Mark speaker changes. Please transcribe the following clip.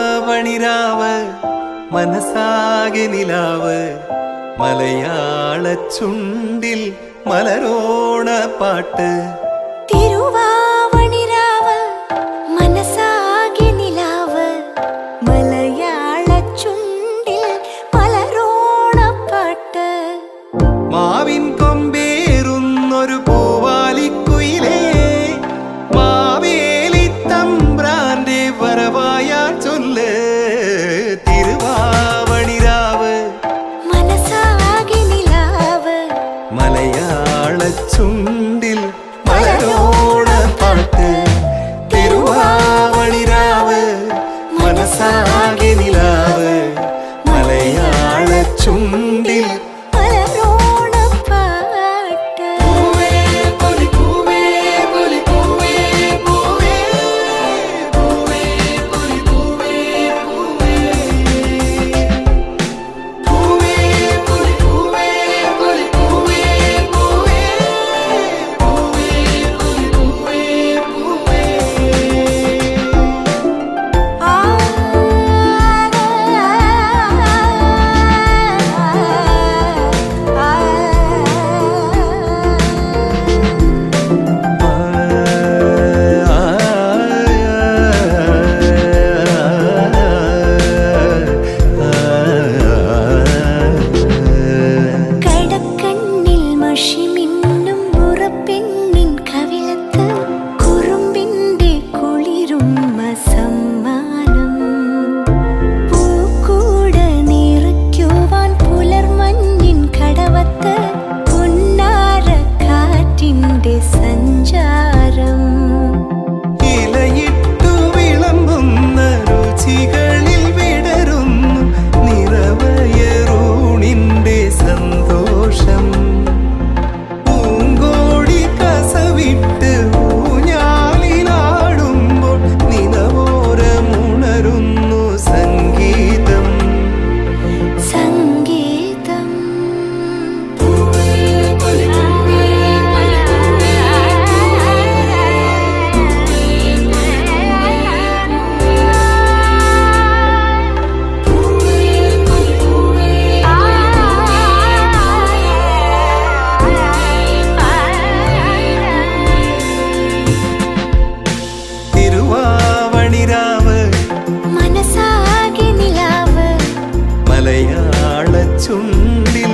Speaker 1: തിരുവാവണിരാവ് മനസാകെ നിലാവ് മലയാള ചുണ്ടിൽ മലരോണ പാട്ട്.
Speaker 2: തിരുവാവണിരാവ് മനസാകെ നിലാവ് മലയാള ചുണ്ടിൽ മലരോണ പാട്ട്.
Speaker 1: മാവിൻ കൊമ്പേറുന്നൊരു പൂവാലിക്കുയിലേ മാവേലി തമ്പ്രാന്റെ വരവായാ ചൊല്ല്. തിരുവാവണിരാവ്
Speaker 2: മനസാകെ നിലാവ്
Speaker 1: മലയാള ചുണ്ടിൽ മലരോണ പാട്ട്. തിരുവാവണിരാവ് മനസാകെ നിലാവ് മലയാള ചുണ്ടിൽ
Speaker 2: മലരോണ പാട്ട്.
Speaker 1: മലയാള ചുണ്ടിൽ